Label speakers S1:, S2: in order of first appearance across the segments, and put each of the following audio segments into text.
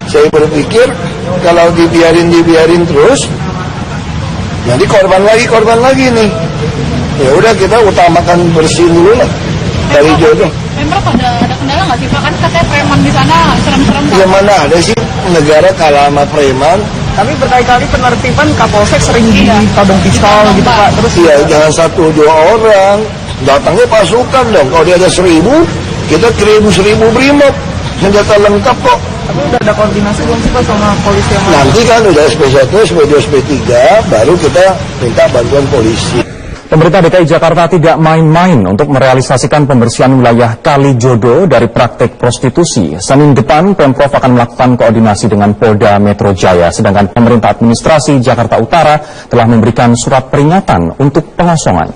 S1: Saya berpikir kalau dibiarin terus, nanti korban lagi nih. Ya udah, kita utamakan bersih dulu lah dari jodoh.
S2: Pemprov ada kendala nggak sih Pak? Kan katanya preman di sana serem-serem.
S1: Ya mana ada sih negara kalah sama preman.
S3: Tapi berkali-kali penertiban Kapolsek sering ditodong pistol gitu Pak. Terus
S1: ya jangan 1-2 orang, datangnya pasukan dong. Kalau dia ada 1000, kita kirim 1000 brimob, senjata lengkap kok.
S3: Tapi udah ada koordinasi belum sih Pak sama polisi yang
S1: nanti kan udah SP1, SP2, SP3, baru kita minta bantuan polisi.
S4: Pemerintah DKI Jakarta tidak main-main untuk merealisasikan pembersihan wilayah Kalijodo dari praktik prostitusi. Senin depan, Pemprov akan melakukan koordinasi dengan Polda Metro Jaya, sedangkan pemerintah administrasi Jakarta Utara telah memberikan surat peringatan untuk pengosongan.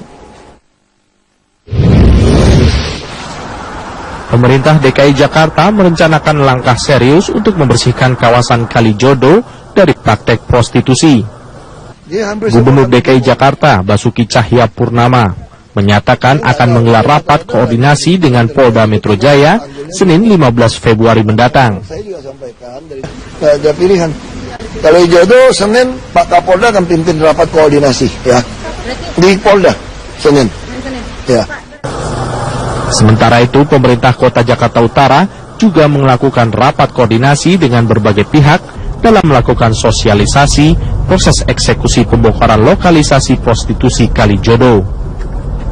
S5: Pemerintah DKI Jakarta merencanakan langkah serius untuk membersihkan kawasan Kalijodo dari praktek prostitusi. Gubernur DKI Jakarta Basuki Cahayapurnama menyatakan akan menggelar rapat koordinasi dengan Polda Metro Jaya Senin 15 Februari mendatang.
S1: Saya juga sampaikan, ada pilihan. Kalijodo Senin Pak Kapolda akan pimpin rapat koordinasi ya di Polda Senin. Ya.
S5: Sementara itu, pemerintah Kota Jakarta Utara juga melakukan rapat koordinasi dengan berbagai pihak dalam melakukan sosialisasi proses eksekusi pembongkaran lokalisasi prostitusi Kalijodo.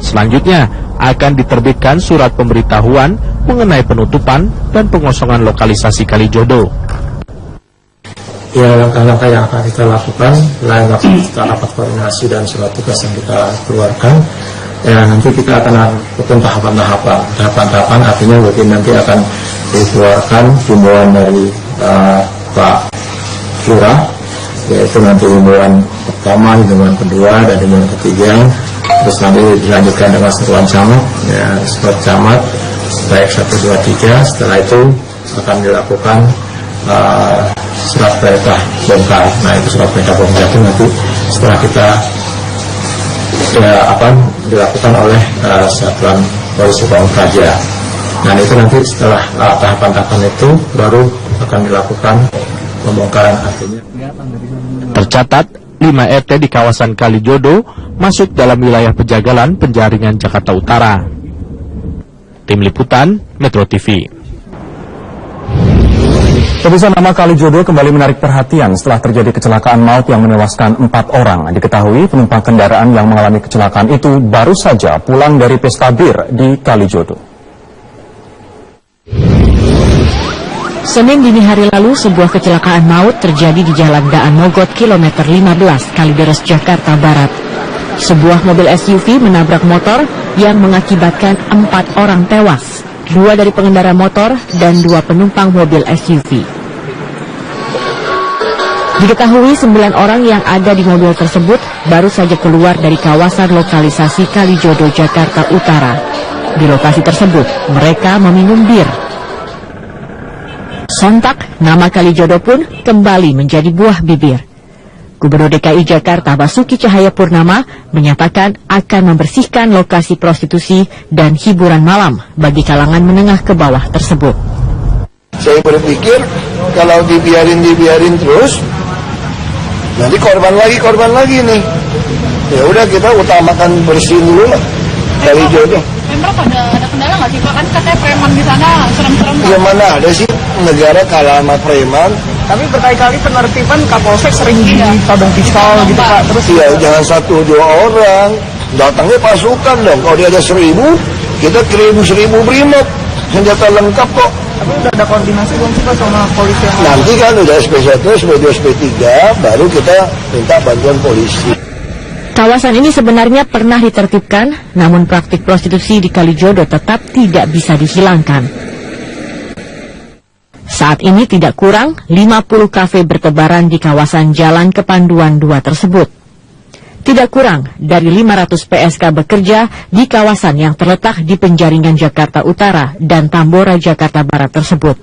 S5: Selanjutnya, akan diterbitkan surat pemberitahuan mengenai penutupan dan pengosongan lokalisasi Kalijodo.
S6: Ya, langkah-langkah yang akan kita lakukan, selain kita rapat koordinasi dan surat tugas yang kita keluarkan, ya nanti kita akan lakukan tahapan-tahapan, artinya mungkin nanti akan dikeluarkan himbauan dari Pak Lurah, yaitu nanti himbauan pertama, himbauan kedua, dan himbauan ketiga, terus nanti dilanjutkan dengan seruan camat, ya, seruan camat, baik 1, 2, 3, setelah itu akan dilakukan surat perintah bongkar. Nah, itu surat perintah bongkar itu nanti setelah kita akan dilakukan oleh Satuan Polisi Pamung Praja. Nah, itu nanti setelah tahapan-tahapan itu baru akan dilakukan pembongkaran. Artinya
S5: tercatat 5 RT di kawasan Kalijodo masuk dalam wilayah penjagalan penjaringan Jakarta Utara. Tim Liputan Metro TV.
S4: Pemirsa, nama Kalijodo kembali menarik perhatian setelah terjadi kecelakaan maut yang menewaskan 4 orang. Diketahui penumpang kendaraan yang mengalami kecelakaan itu baru saja pulang dari pesta bir di Kalijodo.
S7: Senin dini hari lalu, sebuah kecelakaan maut terjadi di Jalan Daan Mogot kilometer 15 Kalideres, Jakarta Barat. Sebuah mobil SUV menabrak motor yang mengakibatkan 4 orang tewas. 2 dari pengendara motor dan 2 penumpang mobil SUV. Diketahui 9 orang yang ada di mobil tersebut baru saja keluar dari kawasan lokalisasi Kalijodo, Jakarta Utara. Di lokasi tersebut, mereka meminum bir. Sontak, nama Kalijodo pun kembali menjadi buah bibir. Gubernur DKI Jakarta Basuki Cahayapurnama menyatakan akan membersihkan lokasi prostitusi dan hiburan malam bagi kalangan menengah ke bawah tersebut.
S1: Saya berpikir kalau dibiarin terus, nanti korban lagi nih. Ya udah, kita utamakan bersih dulu lah Kalijodo.
S2: Pemprov ada kendala nggak sih Pak? Kan katanya preman di sana serem-serem.
S1: Ya mana ada sih negara kalah sama preman.
S3: Tapi berkali-kali penertiban Kapolsek sering ditodong pistol gitu Pak. Terus
S1: ya jangan 1-2 orang, datangnya pasukan dong. Kalau dia ada 1000, kita kirim 1000 brimob, senjata lengkap kok.
S3: Tapi udah ada koordinasi belum sih Pak sama polisi yang
S1: nanti kan udah SP1, SP2, SP3, baru kita minta bantuan polisi.
S7: Kawasan ini sebenarnya pernah ditertibkan, namun praktik prostitusi di Kalijodo tetap tidak bisa dihilangkan. Saat ini tidak kurang 50 kafe bertebaran di kawasan Jalan Kepanduan 2 tersebut. Tidak kurang dari 500 PSK bekerja di kawasan yang terletak di penjaringan Jakarta Utara dan Tambora, Jakarta Barat tersebut.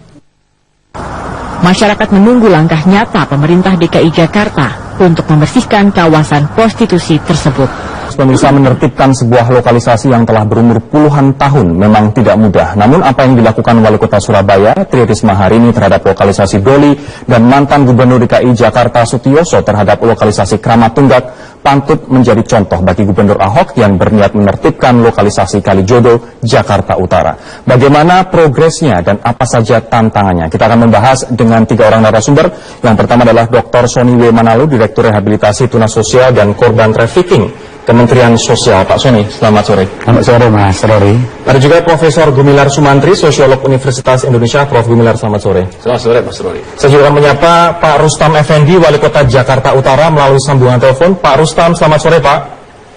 S7: Masyarakat menunggu langkah nyata pemerintah DKI Jakarta untuk membersihkan kawasan prostitusi tersebut.
S4: pemirsa, menertibkan sebuah lokalisasi yang telah berumur puluhan tahun memang tidak mudah. Namun apa yang dilakukan Wali Kota Surabaya, Tri Risma hari ini terhadap lokalisasi Doli dan mantan Gubernur DKI Jakarta Sutioso terhadap lokalisasi Kramat Tunggak pantut menjadi contoh bagi Gubernur Ahok yang berniat menertibkan lokalisasi Kalijodo, Jakarta Utara. Bagaimana progresnya dan apa saja tantangannya? Kita akan membahas dengan 3 orang narasumber. Yang pertama adalah Dr. Sony W. Manalu, Direktur Rehabilitasi Tunas Sosial dan Korban Trafficking, Kementerian Sosial. Pak Sony, selamat sore.
S8: Selamat sore, Mas Rory.
S4: Ada juga Profesor Gumilar Sumantri, Sosiolog Universitas Indonesia. Prof. Gumilar, selamat sore.
S9: Selamat sore, Mas Rory.
S4: Saya juga akan menyapa Pak Rustam Effendi, Wali Kota Jakarta Utara melalui sambungan telepon. Pak Rustam, selamat sore, Pak.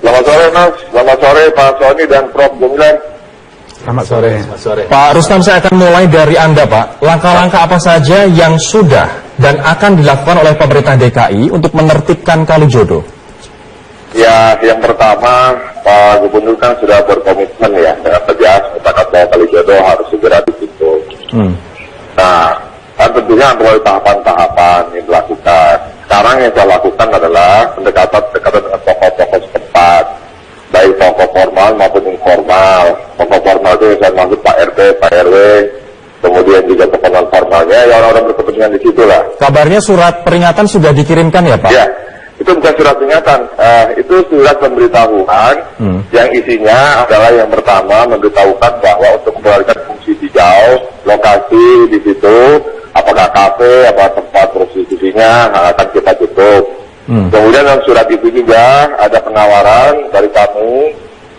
S10: Selamat sore, Mas. Selamat sore, Pak Sony dan Prof. Gumilar.
S8: Selamat sore.
S9: Selamat sore.
S4: Pak Rustam, saya akan mulai dari Anda, Pak. Langkah-langkah apa saja yang sudah dan akan dilakukan oleh pemerintah DKI untuk menertibkan Kalijodo?
S10: Ya, yang pertama, Pak Gubernur kan sudah berkomitmen ya dengan tegas mencatat bahwa Kalijodo harus segera ditutup. Nah, kan tentunya melalui tahapan-tahapan yang dilakukan. Sekarang yang saya lakukan adalah pendekatan dengan tokoh-tokoh setempat, baik tokoh formal maupun informal. Tokoh formal itu saya maksud Pak RT, Pak RW, kemudian juga tokoh non formalnya, ya orang-orang berkepentingan di situ lah.
S4: Kabarnya surat peringatan sudah dikirimkan ya, Pak?
S10: Ya, itu bukan surat peringatan, itu surat pemberitahuan yang isinya adalah yang pertama memberitahukan bahwa untuk mengembalikan fungsi hijau, lokasi di situ, apakah kafe, apa tempat prostitusinya akan kita tutup. Kemudian dalam surat itu juga ada penawaran dari kami.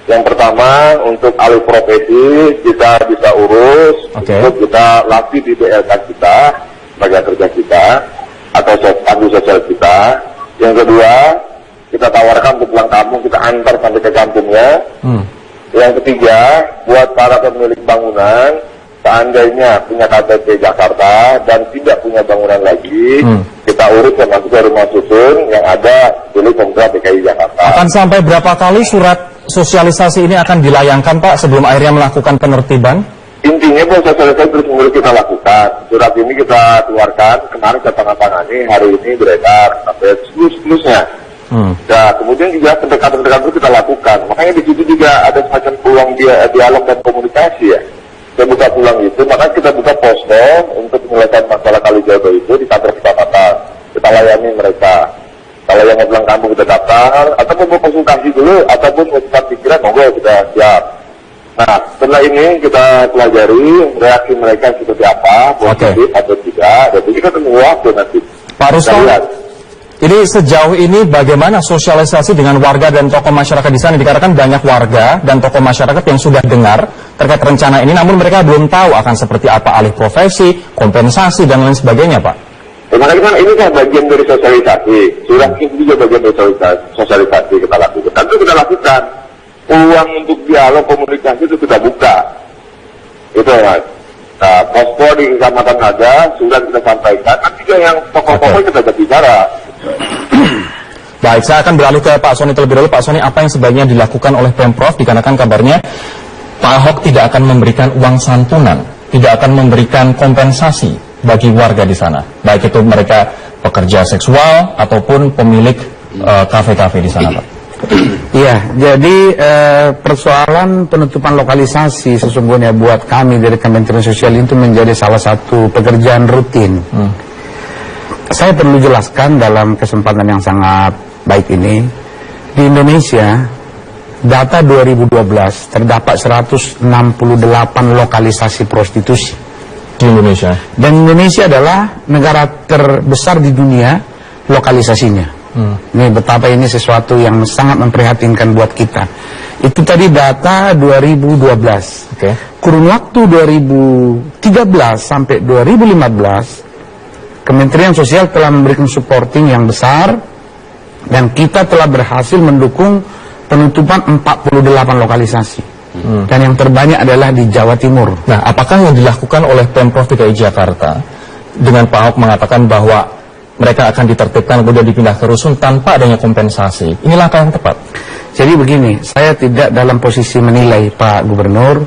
S10: Yang pertama, untuk alih profesi kita bisa urus, untuk kita latih di BLK kita, bagian kerja kita, atau pandu sosial kita. Yang kedua, kita tawarkan untuk pulang kampung, kita antar sampai ke kampungnya. Yang ketiga, buat para pemilik bangunan, seandainya punya KTP Jakarta dan tidak punya bangunan lagi, kita urus termasuk ke rumah susun yang ada milik Pemprov DKI Jakarta.
S4: Akan sampai berapa kali surat sosialisasi ini akan dilayangkan, Pak, sebelum akhirnya melakukan penertiban?
S10: Intinya bahwa sosialisasi terus-menerus kita lakukan. Surat ini kita keluarkan, kemarin kita tandatangani, hari ini beredar sampai seterusnya. Nah, kemudian juga pendekatan-pendekatan itu kita lakukan. Makanya di situ juga ada semacam peluang dialog dan komunikasi ya. Kita buka peluang itu, maka kita buka posko untuk menyelesaikan masalah Kalijodo itu di kantor kecamatan. Kita layani mereka. Kalau yang mau pulang kampung kita daftar, ataupun mau konsultasi dulu, ataupun mau tukar pikiran, monggo kita siap. Nah, setelah ini kita pelajari reaksi mereka seperti apa, positif atau tidak, dan kita tunggu waktu nanti.
S4: Pak Rustam, ini sejauh ini bagaimana sosialisasi dengan warga dan tokoh masyarakat di sana? Dikatakan banyak warga dan tokoh masyarakat yang sudah dengar terkait rencana ini, namun mereka belum tahu akan seperti apa alih profesi, kompensasi, dan lain sebagainya, Pak.
S10: Makanya kan ini kan bagian dari sosialisasi, surat ini juga bagian dari sosialisasi kita lakukan. Tentu kita lakukan, uang untuk dialog komunikasi itu kita buka. Itu Mas. Nah, posko di kecamatan ada, surat kita sampaikan, kan juga yang tokoh-tokoh kita berbicara.
S4: Baik, saya akan beralih ke Pak Sony terlebih dahulu. Pak Sony, apa yang sebaiknya dilakukan oleh Pemprov? Dikarenakan kabarnya Pak Ahok tidak akan memberikan uang santunan, tidak akan memberikan kompensasi bagi warga di sana, baik itu mereka pekerja seksual ataupun pemilik kafe-kafe di sana, Pak.
S8: Iya, jadi persoalan penutupan lokalisasi sesungguhnya buat kami dari Kementerian Sosial itu menjadi salah satu pekerjaan rutin. Saya perlu jelaskan dalam kesempatan yang sangat baik ini, di Indonesia data 2012 terdapat 168 lokalisasi prostitusi
S4: di Indonesia. Dan
S8: Indonesia adalah negara terbesar di dunia lokalisasinya. Ini betapa ini sesuatu yang sangat memprihatinkan buat kita. Itu tadi data 2012. Kurun waktu 2013 sampai 2015, Kementerian Sosial telah memberikan supporting yang besar dan kita telah berhasil mendukung penutupan 48 lokalisasi. Dan yang terbanyak adalah di Jawa Timur.
S4: Nah, apakah yang dilakukan oleh Pemprov DKI Jakarta dengan Pak Ahok mengatakan bahwa mereka akan ditertibkan kemudian dipindah ke rusun tanpa adanya kompensasi, ini langkah yang tepat?
S8: Jadi begini, saya tidak dalam posisi menilai Pak Gubernur,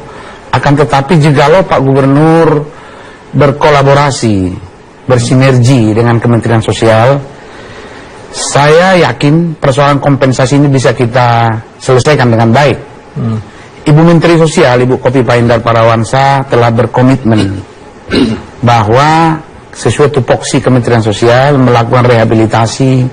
S8: akan tetapi jikalau Pak Gubernur berkolaborasi, bersinergi dengan Kementerian Sosial, saya yakin persoalan kompensasi ini bisa kita selesaikan dengan baik. Ibu Menteri Sosial, Ibu Kofifa Indar Parawansa telah berkomitmen bahwa sesuai tupoksi Kementerian Sosial melakukan rehabilitasi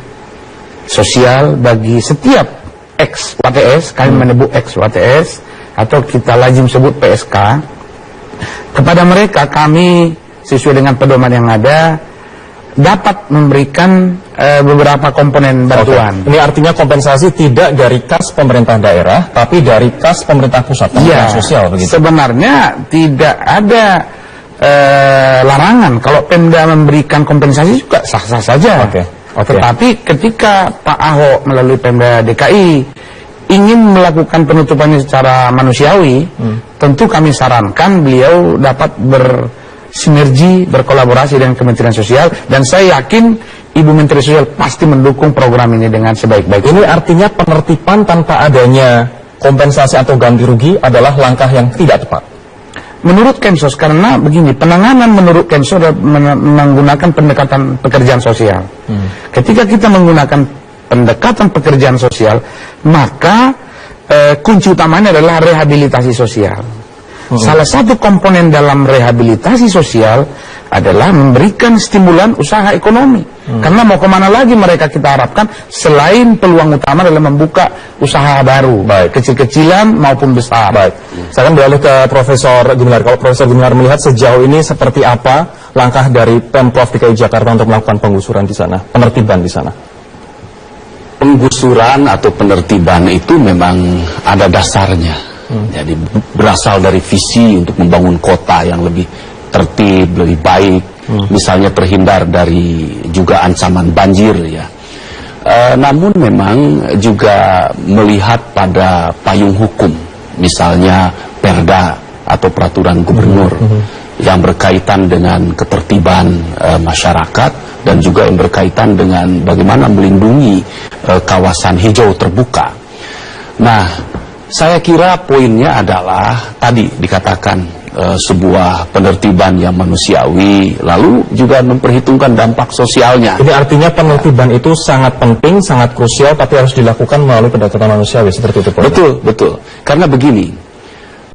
S8: sosial bagi setiap ex-WTS, kami menyebut ex-WTS atau kita lazim sebut PSK. Kepada mereka kami sesuai dengan pedoman yang ada dapat memberikan beberapa komponen bantuan.
S4: Ini artinya kompensasi tidak dari kas pemerintah daerah, tapi dari kas pemerintah pusat,
S8: Kementerian
S4: Sosial begitu.
S8: Sebenarnya tidak ada larangan kalau Pemda memberikan kompensasi juga sah-sah saja. Tetapi ketika Pak Ahok melalui Pemda DKI ingin melakukan penutupannya secara manusiawi, tentu kami sarankan beliau dapat bersinergi, berkolaborasi dengan Kementerian Sosial, dan saya yakin Ibu Menteri Sosial pasti mendukung program ini dengan sebaik-baiknya.
S4: Ini artinya penertiban tanpa adanya kompensasi atau ganti rugi adalah langkah yang tidak tepat.
S8: Menurut Kemsos, karena begini, penanganan menurut Kemsos menggunakan pendekatan pekerjaan sosial. Ketika kita menggunakan pendekatan pekerjaan sosial, maka kunci utamanya adalah rehabilitasi sosial. Salah satu komponen dalam rehabilitasi sosial adalah memberikan stimulan usaha ekonomi. Karena mau kemana lagi mereka kita harapkan selain peluang utama adalah membuka usaha baru, baik kecil-kecilan maupun besar.
S4: Baik, saya akan beralih ke Profesor Gumilar. Kalau Profesor Gumilar melihat sejauh ini seperti apa langkah dari Pemprov DKI Jakarta untuk melakukan penggusuran di sana, penertiban di sana?
S9: Penggusuran atau penertiban itu memang ada dasarnya. Jadi berasal dari visi untuk membangun kota yang lebih tertib, lebih baik, misalnya terhindar dari juga ancaman banjir ya. Namun memang juga melihat pada payung hukum, misalnya perda atau peraturan gubernur yang berkaitan dengan ketertiban masyarakat dan juga yang berkaitan dengan bagaimana melindungi kawasan hijau terbuka. Nah, saya kira poinnya adalah tadi dikatakan sebuah penertiban yang manusiawi, lalu juga memperhitungkan dampak sosialnya.
S4: Jadi artinya penertiban itu sangat penting, sangat krusial, tapi harus dilakukan melalui pendekatan manusiawi seperti itu.
S9: Betul, betul. Karena begini,